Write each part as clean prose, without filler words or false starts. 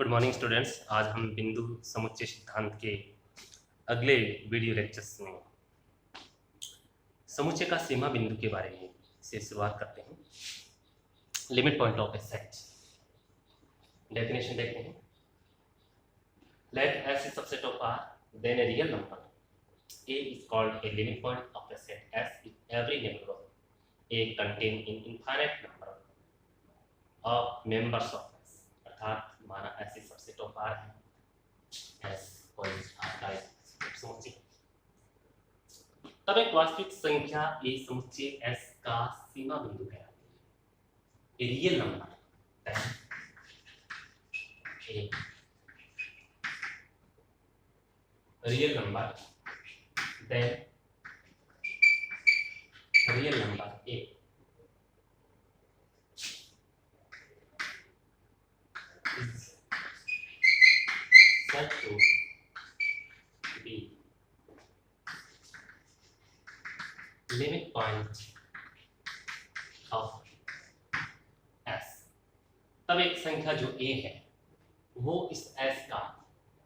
Good morning students. आज हम बिंदु समुच्चय सिद्धांत के अगले वीडियो लेक्चर्स में समुच्चय का सीमा बिंदु के बारे में से शुरुआत करते हैं। Limit point of a set definition देखते हैं। Let S is subset of R, then a real number A is called a limit point of a set S if every neighbor of A contain in infinite number of members of S। अर्थात माना S is subset of R है, S कोई R का एक समुच्चय, तब एक वास्तविक संख्या A समुच्चय S का सीमा बिंदु कहलाती है। A real number real number then real number A is said to be limit point of S। तब एक संख्या जो A है वो इस S का,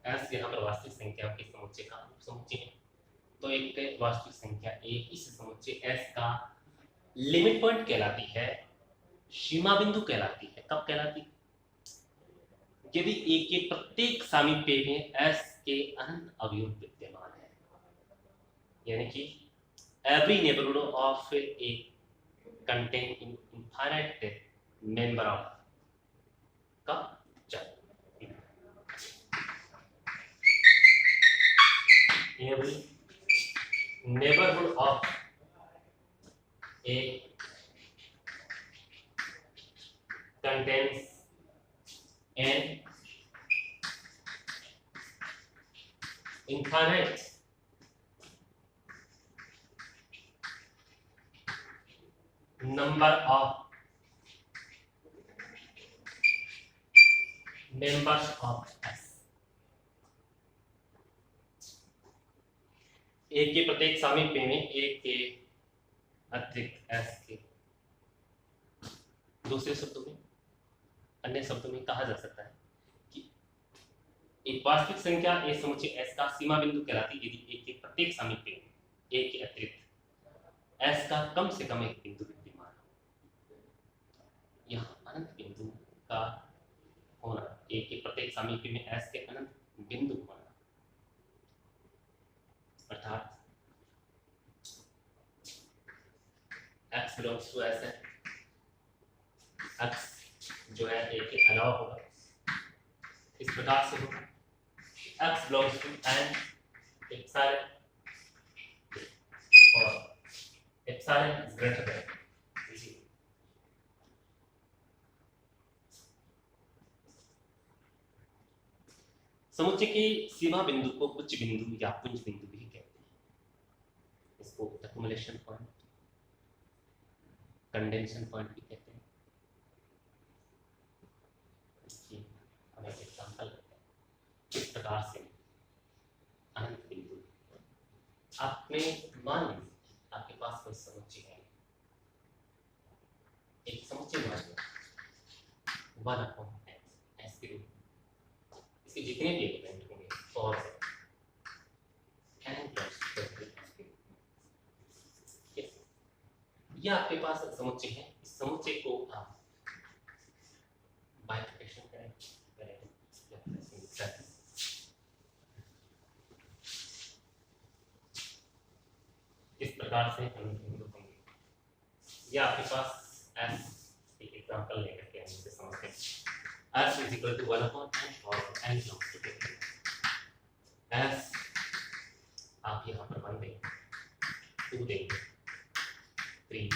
S यहाँ पर वास्तविक संख्या के समुच्चय का उपसमुच्चय है, तो एक वास्तविक संख्या A इस समुच्चय S का लिमिट पॉइंट कहलाती है, सीमा बिंदु कहलाती है। कब कहलाती है? यदि A के प्रत्येक सामीप्य में S के अनंत अवयव विद्यमान है, यानी कि every neighborhood of A contain in infinite member of का every neighborhood of A contains an infinite number of members of S। A के प्रत्येक सामीप्य में A के अतिरिक्त S के, दूसरे शब्दों में, अन्य शब्दों में कहा जा सकता है कि एक वास्तविक संख्या A समुच्चय S का सीमा बिंदु कहलाती है यदि A के प्रत्येक सामीप्य में A के अतिरिक्त S का कम से कम एक बिंदु विद्यमान हो। यहाँ अनंत बिंदु का होना, A के प्रत्येक सामीप्य में S के अनंत बिंदु होना, अर्थात X belongs to S है, X जो है A के अलावा होगा, इस प्रकार से होगा X belongs to N epsilon और epsilon is greater than 0। समुच्चय के सीमा बिंदु को उच्च बिंदु या पुंज बिंदु भी कहते हैं। इसको एक्युमुलेशन पॉइंट, कंडेंसन पॉइंट भी कहते हैं। हम एक एग्जांपल लेते हैं। इस प्रकार से अनंत बिंदु, आपने मान लीजिए आपके पास कोई समुच्चय है, एक समुच्चय मान लो 1/n S के रूप में, इसके जितने भी एलिमेंट होंगे और n प्लस यह आपके पास समुच्चय है। इस समुच्चय को आप बाइफर्केशन करें, इस प्रकार से हम बिंदु होंगे। यह आपके पास S एक एग्जांपल लेकर के हम इसे समझते हैं। S is equal to 1/n और n belongs to S आप यहाँ पर 1 देंगे, 2 देंगे, 3,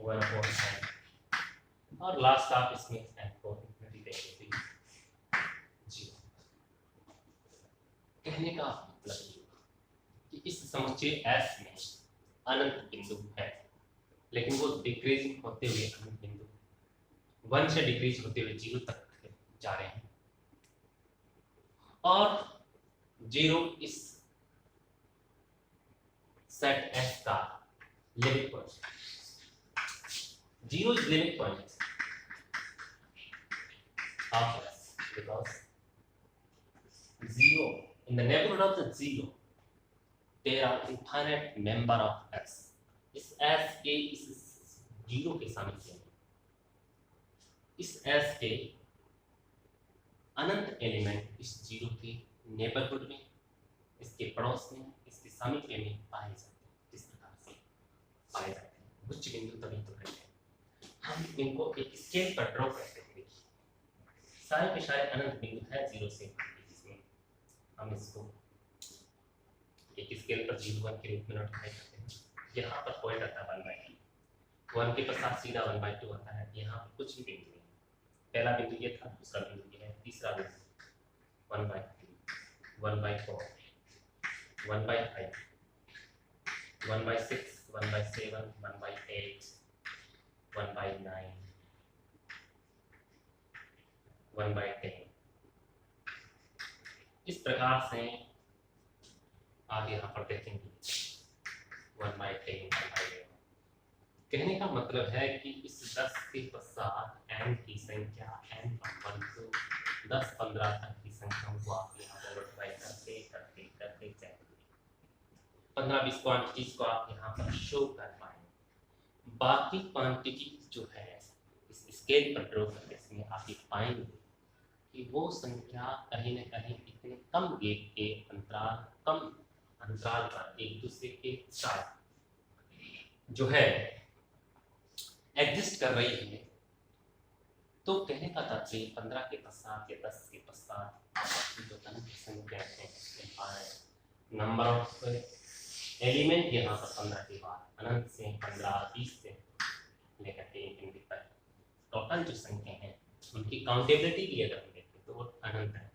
1/n और लास्ट आप इसमें n को इंफिनिटी देंगे 0। कहने का मतलब कि इस समुच्चय S में अनंत बिंदु है, लेकिन वो डिक्रीजिंग होते हुए अनंत बिंदु 1 से डिक्रीज होते हुए 0 तक जा रहे हैं, और 0 इस सेट S का limit point, 0 is limit point of S। because 0 in the neighborhood of the 0 there are infinite member of s. इस s के इस 0 के सामने इस s के अनंत एलिमेंट इस 0 के नेबरहुड में, इसके पड़ोस में, इसके सामीप्य में पाए जाते हैं। इस प्रकार से पाए जाते हैं उच्च बिंदु, तभी तो कहते हैं। हम इनको एक स्केल पर ड्रॉ करते हैं। सारे के सारे अनंत बिंदु है 0 से इसमें हम इसको एक स्केल पर 0 1 के रूप में नोटिफाई करते हैं। यहाँ पर पॉइंट आता है 1/2, 1 के पश्चात सीधा 1/2 आता है। यहाँ पर कुछ भी बिंदु नहीं, पहला बिंदु ये था, दूसरा बिंदु ये है, तीसरा बिंदु 1/3, 1/4, 1/5, 1/6, 1/7, 1/8, 1/9, 1/10। इस प्रकार से आप यहाँ पर देखेंगे 1/10, 1/11। कहने का मतलब है कि इस 10 के पश्चात n की संख्या n from 1 to 10 15 तक की संख्याओं को आप यहाँ पर मल्टीप्लाई करते करते करते जाएंगे। 15-20 क्वांटिटीज को आप यहाँ पर शो कर पाएंगे। बाकी क्वांटिटी जो है इस स्केल पर ड्रॉ करने से आप ये पाएंगे कि वो संख्या कहीं न कहीं इतने कम गैप के कम अंतराल पर एक दूसरे के साथ जो है एग्जिस्ट कर रही है। तो कहने का तात्पर्य 15 के पश्चात या 10 के पश्चात जो अनंत संख्या है नंबर ऑफ एलिमेंट यहाँ पर 15 के बाद अनंत से 15 20 से लेकर के इंफिनिटी तक टोटल जो संख्या है उनकी काउंटेबिलिटी भी अगर हम देखें तो वो अनंत है।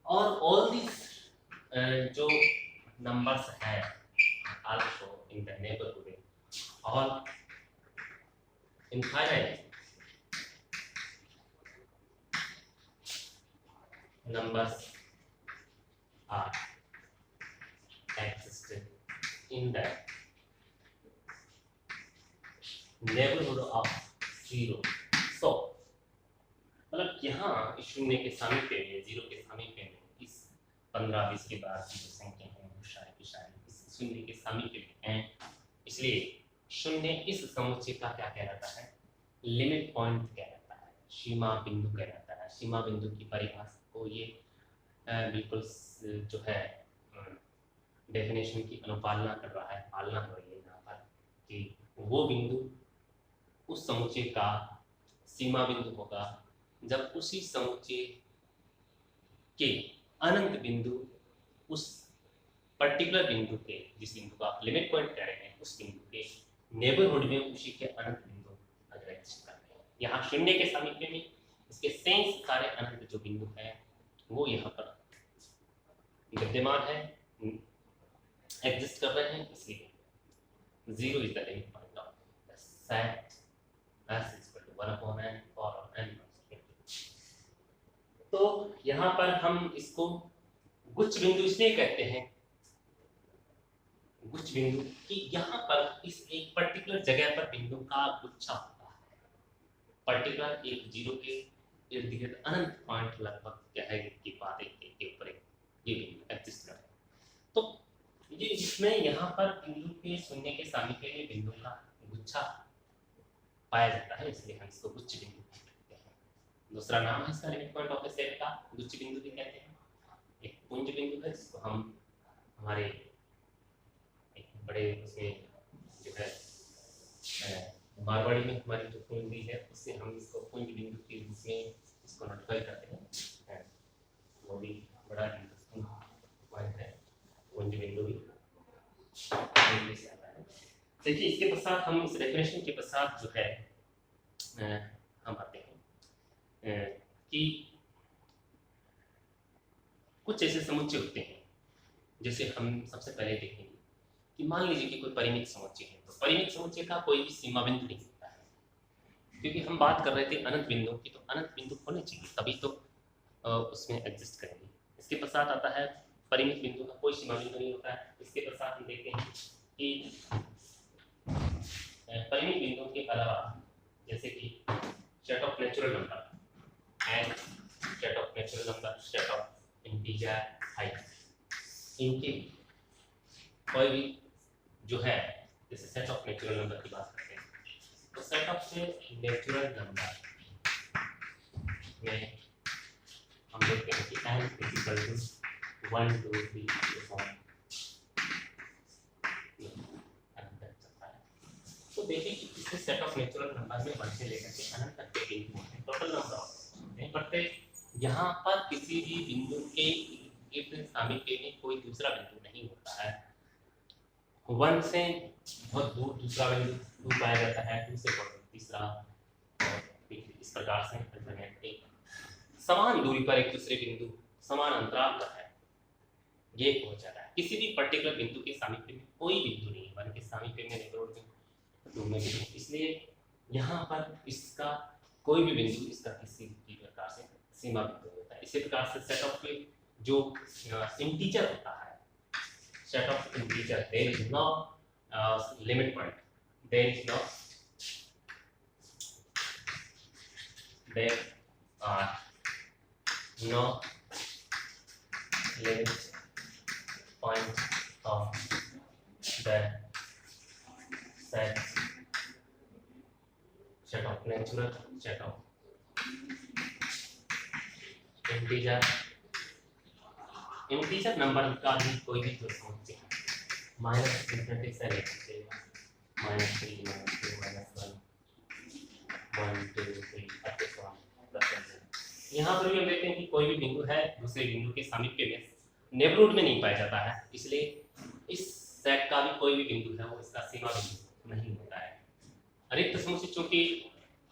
और ऑल दिस जो नंबर्स है also in the neighbourhood all infinite numbers are existed in the neighborhood of 0. So मतलब यहाँ शून्य के सामीप्य में 0 के सामीप्य में इस 15-20 के बाद की जो संख्या है वो शायद इस शून्य के सामीप्य में है। इसलिए शून्य इस समुच्चय का क्या कहलाता है? लिमिट पॉइंट कहलाता है, सीमा बिंदु कहलाता है। सीमा बिंदु की परिभाषा को ये बिल्कुल जो है डेफिनेशन की अनुपालना कर रहा है, पालना हो रही है यहाँ पर कि वो बिंदु उस समुच्चय का सीमा बिंदु होगा जब उसी समुच्चय के अनंत बिंदु उस पर्टिकुलर बिंदु के, जिस बिंदु का लिमिट पॉइंट कह रहे हैं, उस बिंदु के नेबरहुड में उसी के अनंत बिंदु अगर एग्जिस्ट कर रहे हैं। यहाँ शून्य के सामीप्य में इसके शेष सारे अनंत जो बिंदु है वो यहाँ पर विद्यमान है, एग्जिस्ट कर रहे हैं। इसलिए 0 is the limit point of the set s is equal to 1/n for n। तो यहाँ पर हम इसको गुच्छ बिंदु इसलिए कहते हैं गुच्छ बिंदु कि यहाँ पर इस एक पर्टिकुलर जगह पर बिंदु का गुच्छा होता है। पर्टिकुलर एक 0 के इर्द गिर्द अनंत पॉइंट लगभग क्या है कि बात के ऊपर ये बिंदु एग्जिस्ट कर रहे हैं। तो ये इसमें यहाँ पर बिंदु के शून्य के सामीप्य में बिंदु का गुच्छा पाया जाता है, इसलिए हम इसको गुच्छ बिंदु कहते हैं। दूसरा नाम है इसका limit point of the set का गुच्छ बिंदु भी कहते हैं। एक पुंज बिंदु है जिसको हम हमारे एक बड़े उसमें जो है मारवाड़ी में हमारी जो कुंजी है उससे हम इसको पुंज बिंदु के रूप में इसको नोटिफाई करते हैं। वो भी बड़ा इंटरेस्टिंग पॉइंट है, पुंज बिंदु भी इंग्लिश आता है। देखिए इसके पश्चात हम इस डेफिनेशन के पश्चात जो है हम आते हैं कि कुछ ऐसे समुच्चय होते हैं जैसे हम सबसे पहले देखेंगे कि मान लीजिए कि कोई परिमित समुच्चय है। तो परिमित समुच्चय का कोई भी सीमा बिंदु नहीं होता है, क्योंकि हम बात कर रहे थे अनंत बिंदु की, तो अनंत बिंदु होने चाहिए तभी तो उसमें एग्जिस्ट करेंगे। इसके पश्चात आता है परिमित बिंदु का कोई सीमा बिंदु नहीं होता है। इसके पश्चात हम देखते हैं कि परिमित बिंदु के अलावा जैसे कि set of natural number n set of natural number, set of integer, height, इनके कोई भी जो है, जैसे सेट ऑफ नेचुरल नंबर की बात करते हैं, तो सेट ऑफ से नेचुरल नंबर में हम देखते हैं कि n इक्वल टू 1 2 3 4 तो देखिए कि इससे सेट ऑफ नेचुरल नंबर में 1 से लेकर के अनंत तक के बिंदु होते हैं, टोटल नंबर ऑफ नहीं पढ़ते। यहाँ पर किसी भी बिंदु के सामीप्य में कोई दूसरा बिंदु नहीं होता है। 1 से बहुत दूर दूसरा बिंदु 2 पाया जाता है, 2 से बहुत दूर तीसरा, और इस प्रकार से एक समान दूरी पर एक दूसरे बिंदु समान अंतराल पर है, ये हो जाता है। किसी भी पर्टिकुलर बिंदु के सामीप्य में कोई बिंदु नहीं है, 1 के सामीप्य में नेबरहुड में 2 में भी, इसलिए यहाँ पर इसका कोई भी बिंदु इसका किसी भी प्रकार से सीमा बिंदु होता है। इसी प्रकार से सेट ऑफ के जो इंटीजर होता है, set of integer, there is no limit point, there is no there are no limit point of the set of natural, set of integer, integer number का भी कोई भी जो समझते हैं, -∞ से लेकर -3 -2 -1 1 2 3 up to 1 यहाँ पर भी हम देखते हैं कि कोई भी बिंदु है दूसरे बिंदु के सामीप्य में नेबरहुड में नहीं पाया जाता है, इसलिए इस सेट का भी कोई भी बिंदु है वो इसका सीमा बिंदु नहीं होता है। रिक्त समुच्चय चूंकि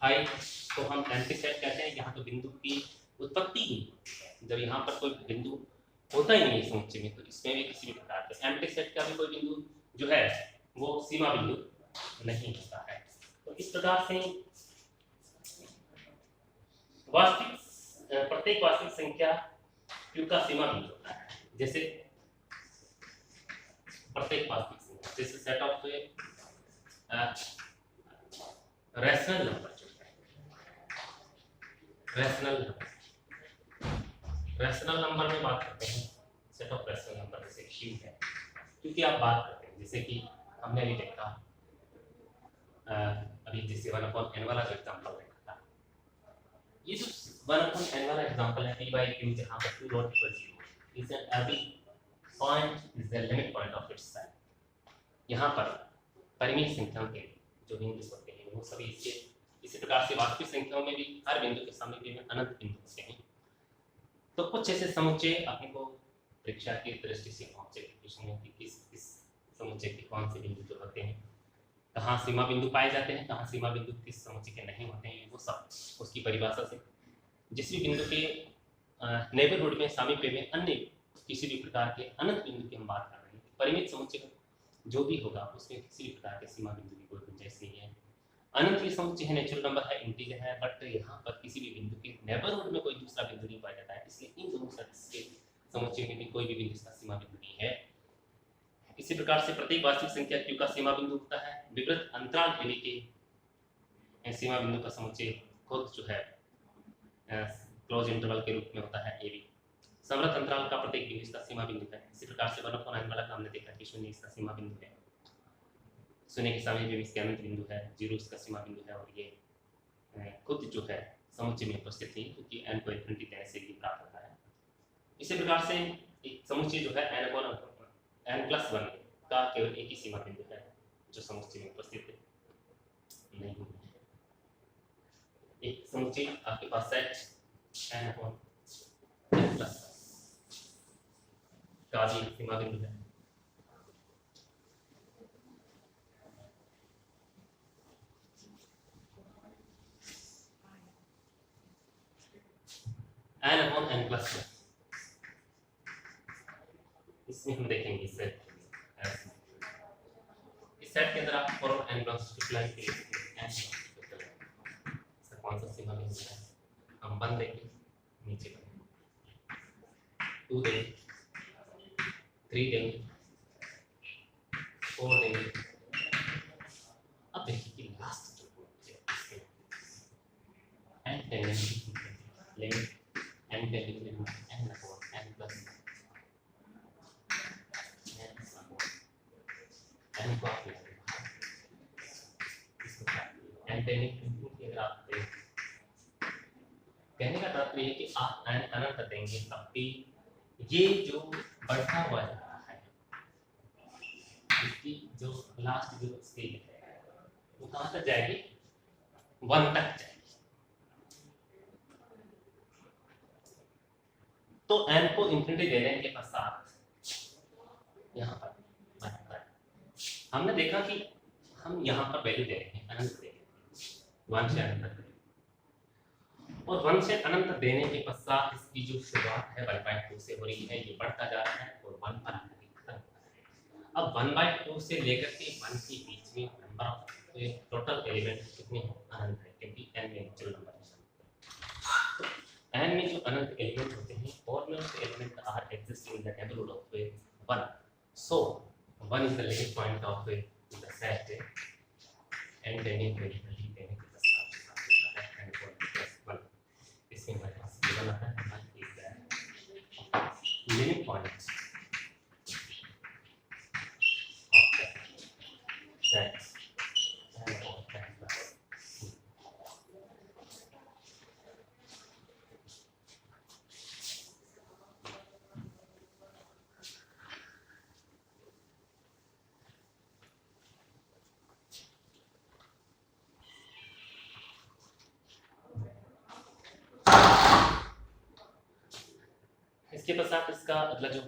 फाई तो हम एम्प्टी सेट कहते हैं, यहाँ तो बिंदु की उत्पत्ति ही है। जब यहाँ पर कोई बिंदु होता ही नहीं समुच्चय में, तो इसमें भी किसी भी प्रकार के एम्प्टी सेट का भी कोई बिंदु जो है वो सीमा बिंदु नहीं होता है। तो इस प्रकार से वास्तविक प्रत्येक वास्तविक संख्या q का सीमा बिंदु होता है। जैसे प्रत्येक वास्तविक संख्या, जैसे सेट ऑफ रैशनल नंबर जो है, रैशनल नंबर में बात करते हैं, सेट ऑफ रैशनल नंबर जैसे q है, क्योंकि आप बात करते हैं जैसे कि हमने अभी देखा अभी जैसे 1/n वाला जो एग्जांपल देखा था, ये जो 1/n वाला एग्जांपल है p/q जहां पर q dot equal 0 is every point is the limit point of its set. यहां पर परिमित संख्याओं के जो बिंदु होते हैं वो सभी इसी प्रकार से वास्तविक संख्याओं में भी हर बिंदु के सामने में अनंत बिंदु होते हैं। तो कुछ ऐसे समुच्चय अपने को परीक्षा की दृष्टि से ऑब्जेक्टिव में कि किस समुच्चय के कौन से बिंदु जो होते हैं, कहाँ सीमा बिंदु पाए जाते हैं, कहाँ सीमा बिंदु किस समुच्चय के नहीं होते हैं, वो सब उसकी परिभाषा से जिस भी बिंदु के नेबरहुड में सामीप्य में अन्य किसी भी प्रकार के अनंत बिंदु की हम बात कर रहे हैं, परिमित समुच्चय जो भी होगा उसमें किसी भी प्रकार के सीमा बिंदु की कोई गुंजाइश नहीं है। अनंत की समुच्चय है, नेचुरल नंबर है, इंटीजर है, बट यहाँ पर किसी भी बिंदु के नेबरहुड में कोई दूसरा बिंदु नहीं पाया जाता है, इसलिए इन दोनों के समुच्चय में भी कोई भी बिंदु इसका सीमा बिंदु नहीं है। इसी प्रकार से प्रत्येक वास्तविक संख्या q का सीमा बिंदु होता है। विवृत अंतराल ab के सीमा बिंदु का समुच्चय खुद जो है क्लोज इंटरवल के रूप में होता है ab। समवर्त अंतराल का प्रत्येक बिंदु इसका सीमा बिंदु है। इसी प्रकार से 1/n वाला हमने देखा कि 0 इसका सीमा बिंदु है, 0 के सामने इसके अनंत बिंदु है, 0 इसका सीमा बिंदु है, और ये खुद जो है समुच्चय में उपस्थित नहीं क्योंकि n को इनफिनिटी देने से ही प्राप्त होता है। इसी प्रकार से एक समुच्चय जो है n+1 का केवल एक ही सीमा बिंदु है जो समुच्चय में उपस्थित नहीं है। एक समुच्चय आपके पास सेट n+1 का भी सीमा बिंदु है। n/n+1 इसमें हम देखेंगे इस सेट के अंदर आप फॉर n+2 के इसका कौन सा सीमा बिंदु है, हम 1 देंगे, नीचे 2 देंगे, 3 देंगे, 4 देंगे। अब देखिए कि लास्ट जो n tendency limit n derivative n upon n plus n को आप n टेन की अगर आप कहने का तात्पर्य है कि आप n अनंत देंगे तब भी ये जो बढ़ता हुआ जा रहा है इसकी जो लास्ट जो स्टेज है वो कहाँ तक जाएगी 1 तक जाएगी। तो n को इंफिनिटी देने के पश्चात यहाँ पर हमने देखा कि हम यहाँ पर वैल्यू दे रहे हैं अनंत दे रहे हैं 1 से अनंत तक और 1 से अनंत देने के पश्चात इसकी जो शुरुआत है 1/2 से हो रही है ये बढ़ता जा रहा है और 1 पर आकर खत्म होता है। अब 1/2 से लेकर के 1 के बीच में नंबर ऑफ टोटल एलिमेंट कितने हैं अनंत है क्योंकि n में नेचुरल नंबर है। तो n में जो अनंत एलिमेंट होते हैं all the elements are existing in the neighborhood of 1 so 1 is the limit point of the set and then in variability देने के पश्चात n को plus 1 इसमें हमारे पास गिवन आता है 1 is the limit point of the set and of n plus इसके पश्चात इसका अगला जो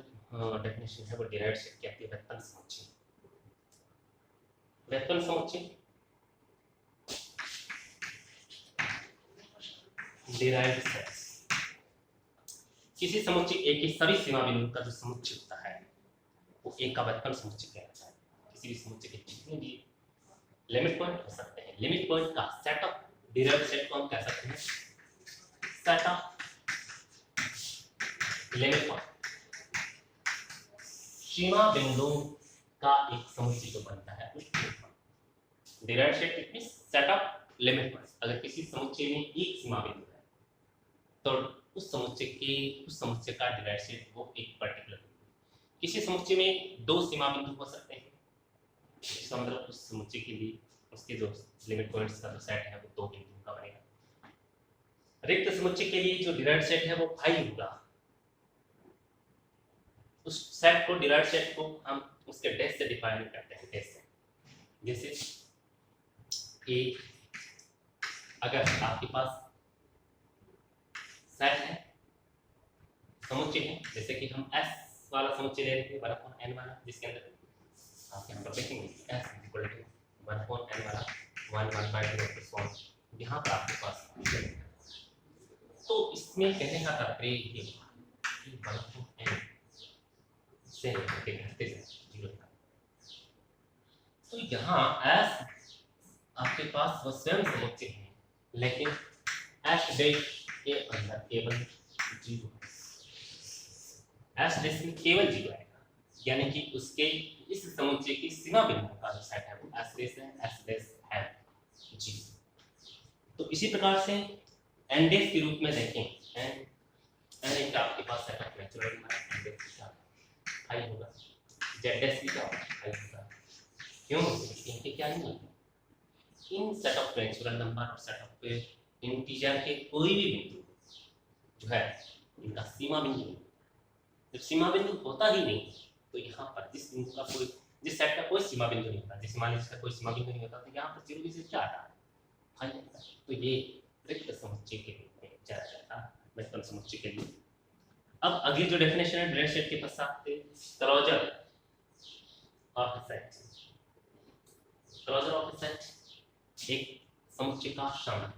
डेफिनेशन है वो डिराइव्ड सेट की आती है व्युत्पन्न समुच्चय। व्युत्पन्न समुच्चय डिराइव्ड सेट्स किसी समुच्चय ए की सभी सीमा बिंदु का जो समुच्चय होता है वो ए का व्युत्पन्न समुच्चय कहलाता है। किसी भी समुच्चय के जितने भी लिमिट पॉइंट हो सकते हैं लिमिट पॉइंट का सेट ऑफ डिराइव्ड सेट को हम कह सकते हैं सेट ऑफ लिमिट पॉइंट सीमा बिंदुओं का एक समुच्चय जो बनता है उसको derived set it means set of limit points. अगर किसी समुच्चय में एक सीमा बिंदु है तो उस समुच्चय का डिराइव्ड सेट वो एक पर्टिकुलर किसी समुच्चय में 2 सीमा बिंदु हो सकते हैं इसका मतलब उस समुच्चय के लिए उसके जो लिमिट पॉइंट्स का जो सेट है वो 2 बिंदुओं का बनेगा। रिक्त समुच्चय के लिए जो डिराइव्ड सेट है वो फाई होगा। उस सेट को डिराइव्ड सेट को हम उसके डैश से डिफाइन करते हैं डैश से। जैसे ए अगर आपके पास सेट है समुच्चय है जैसे कि हम S वाला समुच्चय ले रहे थे 1/n वाला जिसके अंदर आप यहाँ पर देखेंगे S = 1/n वाला 1/2 यहाँ पर आपके पास तो इसमें कहने का तात्पर्य ये कि 1/n से घटते घटते 0 तक। तो यहाँ S आपके पास वो स्वयं समुच्चय है लेकिन S डैश के अंदर केवल 0 S डैश में केवल 0 आएगा यानी कि उसके इस समुच्चय की सीमा बिंदु का जो सेट है वो S डैश है 0। तो इसी प्रकार से n डैश के रूप में देखें n एक आपके पास set of natural number n dash क्या आई होगा z डैश भी क्या आई होगा क्यों इनके क्या नहीं है इन सेट ऑफ नेचुरल नंबर और सेट ऑफ इंटीजर के कोई भी बिंदु जो है इनका सीमा बिंदु जब सीमा बिंदु होता ही नहीं तो यहाँ पर जिस बिंदु का कोई जिस सेट का कोई सीमा बिंदु नहीं होता जिस मान लीजिए इसका कोई सीमा बिंदु नहीं होता तो यहाँ पर 0 से क्या आता है फाइनल। तो ये रिक्त समुच्चय के रूप में जाना जाता है व्युत्पन्न समुच्चय के लिए। अब अगली जो डेफिनेशन है डिराइव्ड सेट के पश्चात closure of set. Closure of set एक समुच्चय का समूह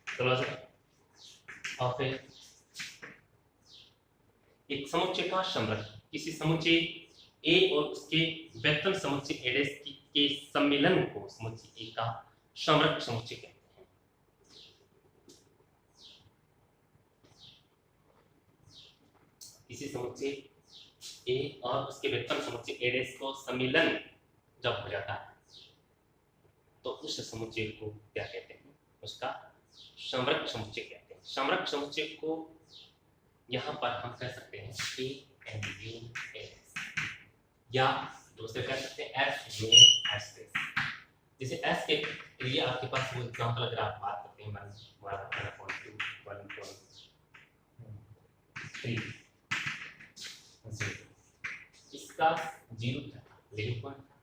क्लोजर ऑफ एक समुच्चय का समग्र किसी समुच्चय ए और उसके व्युत्पन्न समुच्चय ए डैश के सम्मिलन को समुच्चय ए का समग्र समुच्चय कहते हैं। किसी समुच्चय ए और उसके व्युत्पन्न समुच्चय ए डैश को सम्मिलन जब हो जाता है तो उस समुच्चय को क्या कहते हैं, उसका समरक समुच्चय कहते हैं। समरक समुच्चय को यहाँ पर हम कह सकते हैं ए एन यू एस, या दूसरे कह सकते हैं एस यू एस एस। जैसे एस के लिए आपके पास वो एग्जांपल अगर आप बात करते हैं 1/2 इसका 0 था, लिविंग पॉइंट था,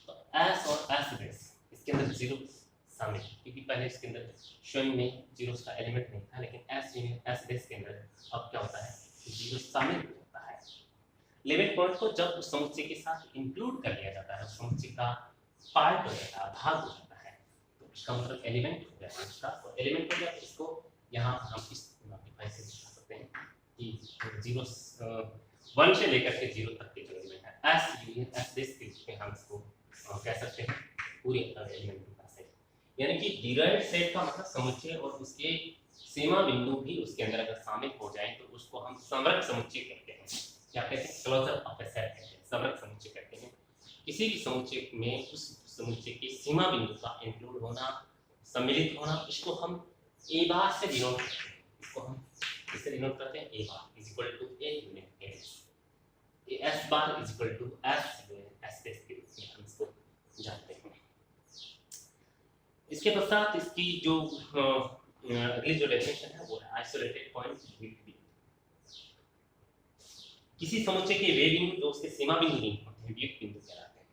तो एस और एस बेस इसके अंदर 0 शामिल, क्योंकि पहले इसके अंदर स्वयं में 0 का एलिमेंट नहीं था, लेकिन एस बेस के अंदर अब क्या होता है 0 शामिल हो जाता है। लिविंग पॉइंट को जब उस समुच्चय के साथ इंक्लूड कर लिया जाता है, उस समुच्चय का पार्ट हो जाता है, भाग हो जाता है, तो उसका मतलब एलिमेंट हो गया उसका, तो एलिमेंट हो गया। इसको यहाँ हम इस मल्टीप्लाई से दिखा सकते हैं कि 1 से लेकर के 0 तक के जो एलिमेंट है एस यूनियन एस बेस के रूप में हम इसको कह सकते हैं पूरे एलिमेंट का सेट, यानी कि डिराइव्ड सेट का मतलब समुच्चय और उसके सीमा बिंदु भी उसके अंदर अगर शामिल हो जाए तो उसको हम समरक समुच्चय कहते हैं। क्या कहते हैं, क्लोजर ऑफ ए सेट कहते हैं, समरक समुच्चय कहते हैं। किसी भी समुच्चय में उस समुच्चय के सीमा बिंदु का इंक्लूड होना, सम्मिलित होना, इसको हम ए बार से डिनोट करते हैं। इसको हम किससे डिनोट करते हैं, A bar is equal to A unit S, A S bar is equal to S unit S base के रूप में हम इसको जानते हैं। इसके पश्चात इसकी जो अगली जो डेफिनेशन है वो है आइसोलेटेड पॉइंट वीक बिंदु। किसी समुच्चय के वे बिंदु जो उसके सीमा बिंदु नहीं होते हैं वीक बिंदु कहलाते हैं।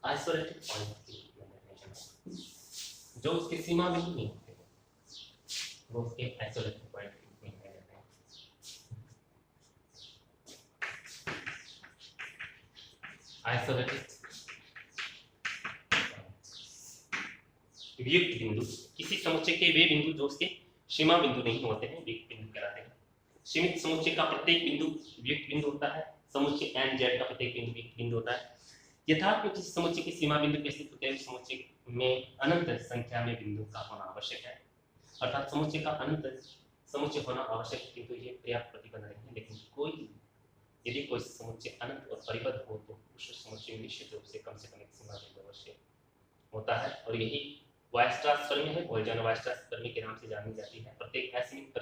आइसोलेटेड पॉइंट की डेफिनेशन जो उसके सीमा बिंदु नहीं होते हैं वो उसके आइसोलेटेड पॉइंट के रूप में कहे जाते हैं। आइसोलेटेड वियुक्त बिंदु, किसी समुच्चय के वे बिंदु जो उसके सीमा बिंदु नहीं होते हैं वियुक्त बिंदु कहलाते हैं। सीमित समुच्चय का प्रत्येक बिंदु वियुक्त बिंदु होता है, समुच्चय एन जेड का प्रत्येक बिंदु वियुक्त बिंदु होता है। यथार्थ में किसी समुच्चय के सीमा बिंदु के स्थित होते हैं समुच्चय में अनंत संख्या में बिंदु का होना आवश्यक है, अर्थात समुच्चय का अनंत समुच्चय होना आवश्यक है, किंतु ये पर्याप्त प्रतिबंध नहीं है। लेकिन यदि कोई समुच्चय अनंत और परिबद्ध हो तो उस समुच्चय में निश्चित रूप से कम एक सीमा बिंदु अवश्य होता है, और यही वायस्ट्रास प्रमेय है, पॉइजन वायस्ट्रास प्रमेय के नाम से जानी जाती है। प्रत्येक असीमित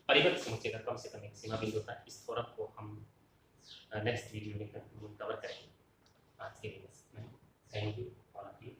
परिबद्ध समुच्चय का कम से कम एक सीमा बिंदु होता है। इस थ्योरम को हम नेक्स्ट वीडियो में कवर करेंगे। आज के लिए thank you all of you.